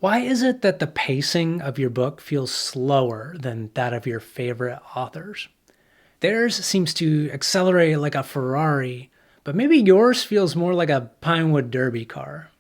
Why is it that the pacing of your book feels slower than that of your favorite authors? Theirs seems to accelerate like a Ferrari, but maybe yours feels more like a Pinewood Derby car.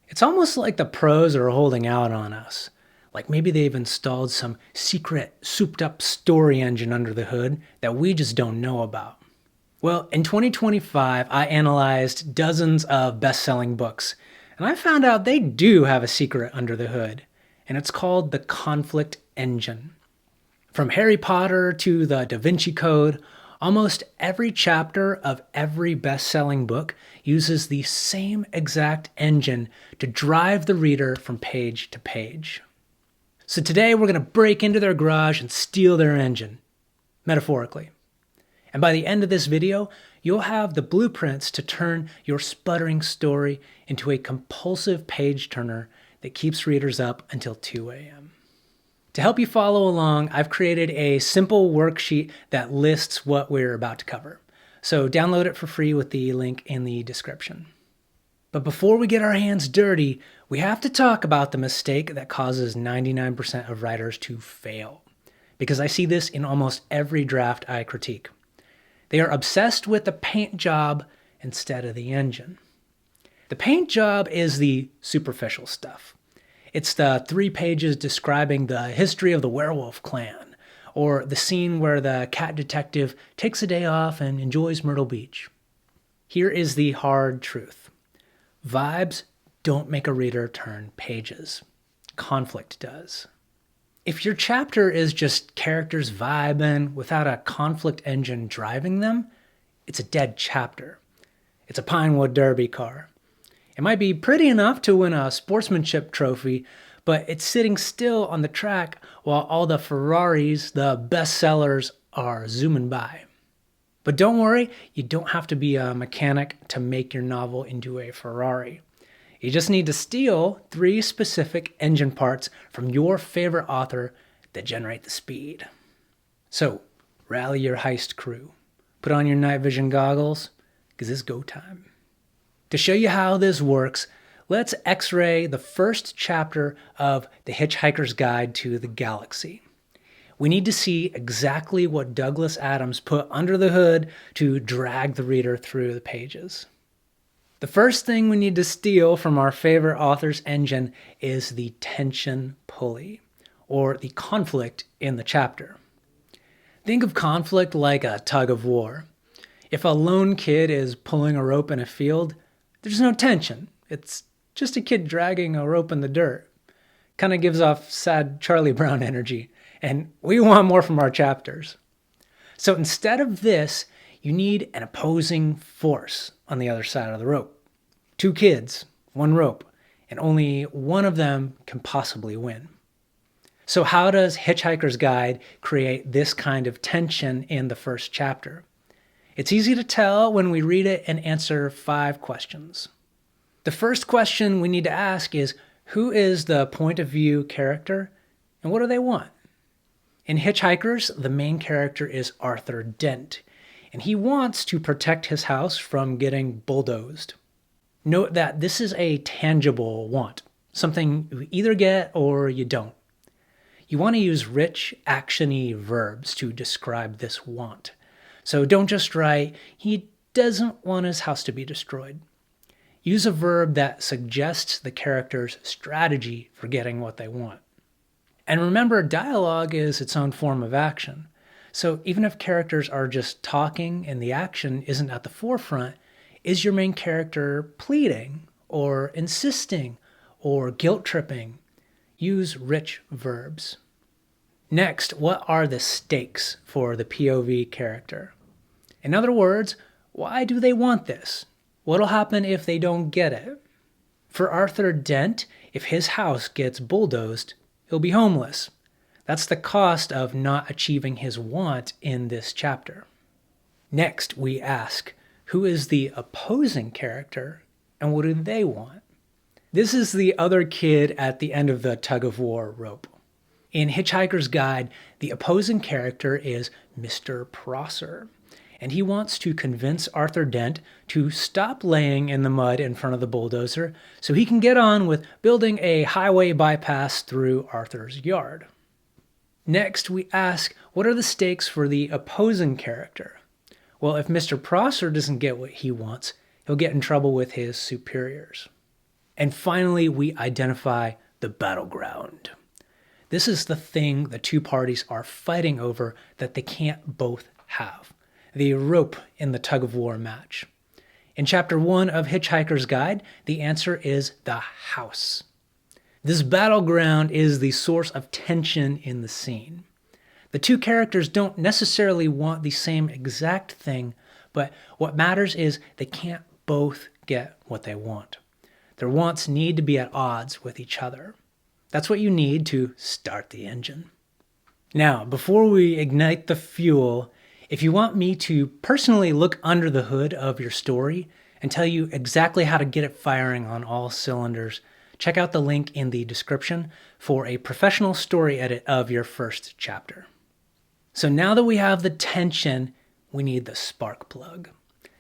It's almost like the pros are holding out on us. Like maybe they've installed some secret, souped up story engine under the hood that we just don't know about. Well, in 2025, I analyzed dozens of best-selling books, and I found out they do have a secret under the hood, and it's called the conflict engine. From Harry Potter to the Da Vinci Code, almost every chapter of every best-selling book uses the same exact engine to drive the reader from page to page. So today we're going to break into their garage and steal their engine, metaphorically. And by the end of this video, you'll have the blueprints to turn your sputtering story into a compulsive page turner that keeps readers up until 2 a.m. To help you follow along, I've created a simple worksheet that lists what we're about to cover. So download it for free with the link in the description. But before we get our hands dirty, we have to talk about the mistake that causes 99% of writers to fail. Because I see this in almost every draft I critique. They are obsessed with the paint job instead of the engine. The paint job is the superficial stuff. It's the 3 pages describing the history of the werewolf clan, or the scene where the cat detective takes a day off and enjoys Myrtle Beach. Here is the hard truth. Vibes don't make a reader turn pages. Conflict does. If your chapter is just characters vibing without a conflict engine driving them, it's a dead chapter. It's a Pinewood Derby car. It might be pretty enough to win a sportsmanship trophy, but it's sitting still on the track while all the Ferraris, the bestsellers, are zooming by. But don't worry, you don't have to be a mechanic to make your novel into a Ferrari. You just need to steal 3 specific engine parts from your favorite author that generate the speed. So, rally your heist crew. Put on your night vision goggles, because it's go time. To show you how this works, let's x-ray the first chapter of The Hitchhiker's Guide to the Galaxy. We need to see exactly what Douglas Adams put under the hood to drag the reader through the pages. The first thing we need to steal from our favorite author's engine is the tension pulley, or the conflict in the chapter. Think of conflict like a tug of war. If a lone kid is pulling a rope in a field, there's no tension. It's just a kid dragging a rope in the dirt. Kind of gives off sad Charlie Brown energy, and we want more from our chapters. So instead of this, you need an opposing force on the other side of the rope. 2 kids, 1 rope, and only one of them can possibly win. So how does Hitchhiker's Guide create this kind of tension in the first chapter? It's easy to tell when we read it and answer 5 questions. The first question we need to ask is, who is the point of view character and what do they want? In Hitchhikers, the main character is Arthur Dent, and he wants to protect his house from getting bulldozed. Note that this is a tangible want, something you either get or you don't. You want to use rich, action-y verbs to describe this want. So don't just write, he doesn't want his house to be destroyed. Use a verb that suggests the character's strategy for getting what they want. And remember, dialogue is its own form of action. So even if characters are just talking and the action isn't at the forefront, is your main character pleading or insisting or guilt-tripping? Use rich verbs. Next, what are the stakes for the POV character? In other words, why do they want this? What'll happen if they don't get it? For Arthur Dent, if his house gets bulldozed, he'll be homeless. That's the cost of not achieving his want in this chapter. Next, we ask, who is the opposing character and what do they want? This is the other kid at the end of the tug-of-war rope. In Hitchhiker's Guide, the opposing character is Mr. Prosser, and he wants to convince Arthur Dent to stop laying in the mud in front of the bulldozer so he can get on with building a highway bypass through Arthur's yard. Next, we ask, what are the stakes for the opposing character? Well, if Mr. Prosser doesn't get what he wants, he'll get in trouble with his superiors. And finally, we identify the battleground. This is the thing the two parties are fighting over that they can't both have. The rope in the tug-of-war match. In Chapter 1 of Hitchhiker's Guide, the answer is the house. This battleground is the source of tension in the scene. The two characters don't necessarily want the same exact thing, but what matters is they can't both get what they want. Their wants need to be at odds with each other. That's what you need to start the engine. Now, before we ignite the fuel, if you want me to personally look under the hood of your story and tell you exactly how to get it firing on all cylinders, check out the link in the description for a professional story edit of your first chapter. So now that we have the tension, we need the spark plug.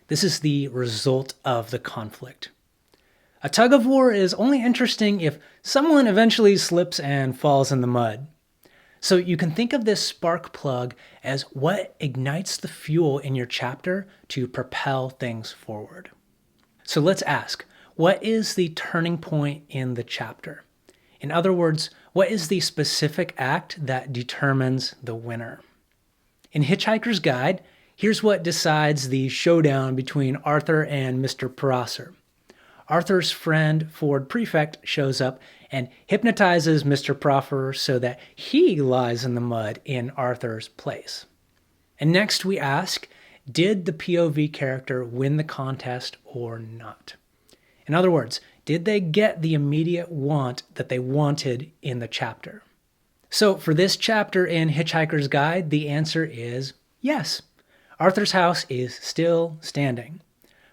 This is the result of the conflict. A tug of war is only interesting if someone eventually slips and falls in the mud. So you can think of this spark plug as what ignites the fuel in your chapter to propel things forward. So let's ask, what is the turning point in the chapter? In other words, what is the specific act that determines the winner? In Hitchhiker's Guide, here's what decides the showdown between Arthur and Mr. Prosser. Arthur's friend, Ford Prefect, shows up and hypnotizes Mr. Prosser so that he lies in the mud in Arthur's place. And next we ask, did the POV character win the contest or not? In other words, did they get the immediate want that they wanted in the chapter? So for this chapter in Hitchhiker's Guide, the answer is yes. Arthur's house is still standing.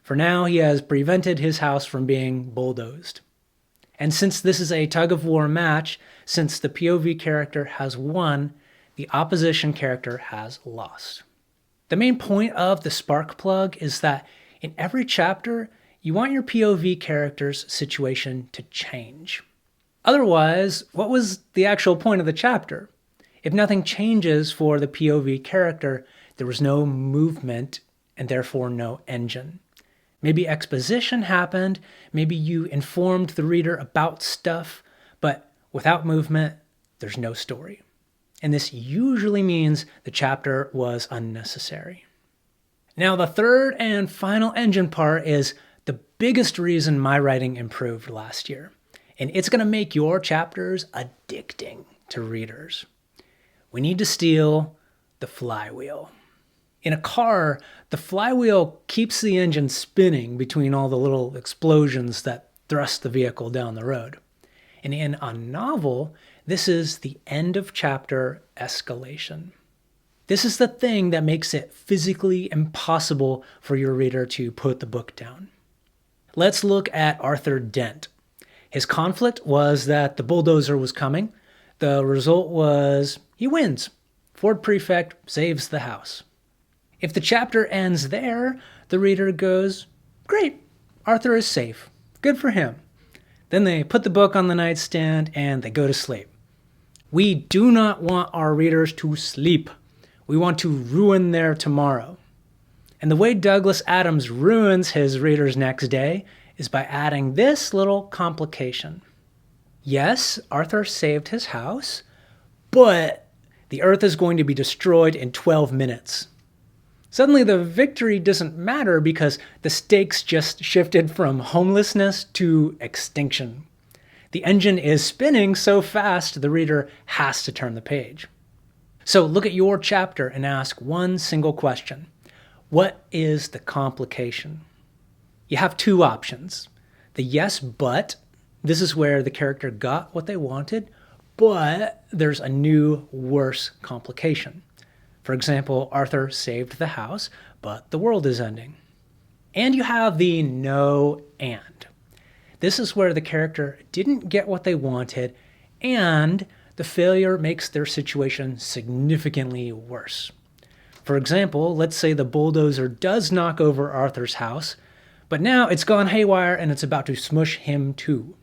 For now, he has prevented his house from being bulldozed. And since this is a tug-of-war match, since the POV character has won, the opposition character has lost. The main point of the spark plug is that in every chapter, you want your POV character's situation to change. Otherwise, what was the actual point of the chapter? If nothing changes for the POV character, there was no movement and therefore no engine. Maybe exposition happened, maybe you informed the reader about stuff, but without movement, there's no story. And this usually means the chapter was unnecessary. Now, the third and final engine part is the biggest reason my writing improved last year, and it's going to make your chapters addicting to readers. We need to steal the flywheel. In a car, the flywheel keeps the engine spinning between all the little explosions that thrust the vehicle down the road. And in a novel, this is the end of chapter escalation. This is the thing that makes it physically impossible for your reader to put the book down. Let's look at Arthur Dent. His conflict was that the bulldozer was coming. The result was he wins. Ford Prefect saves the house. If the chapter ends there, the reader goes, great, Arthur is safe. Good for him. Then they put the book on the nightstand and they go to sleep. We do not want our readers to sleep. We want to ruin their tomorrow. And the way Douglas Adams ruins his readers next day is by adding this little complication. Yes, Arthur saved his house, but the earth is going to be destroyed in 12 minutes. Suddenly the victory doesn't matter because the stakes just shifted from homelessness to extinction. The engine is spinning so fast the reader has to turn the page. So look at your chapter and ask one single question. What is the complication? You have two options. The yes, but, this is where the character got what they wanted, but there's a new, worse complication. For example, Arthur saved the house, but the world is ending. And you have the no and. This is where the character didn't get what they wanted, and the failure makes their situation significantly worse. For example, let's say the bulldozer does knock over Arthur's house, but now it's gone haywire and it's about to smush him too.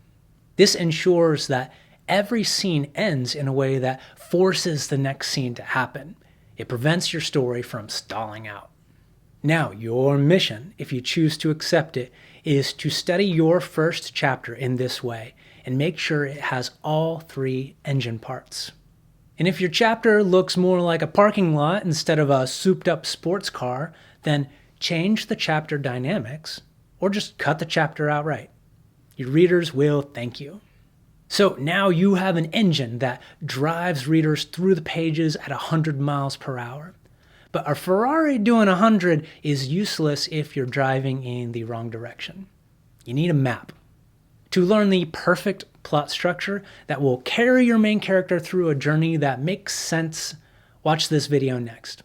This ensures that every scene ends in a way that forces the next scene to happen. It prevents your story from stalling out. Now, your mission, if you choose to accept it, is to study your first chapter in this way and make sure it has all 3 engine parts. And if your chapter looks more like a parking lot instead of a souped-up sports car, then change the chapter dynamics or just cut the chapter outright. Your readers will thank you. So now you have an engine that drives readers through the pages at 100 miles per hour. But a Ferrari doing 100 is useless if you're driving in the wrong direction. You need a map. To learn the perfect plot structure that will carry your main character through a journey that makes sense, watch this video next.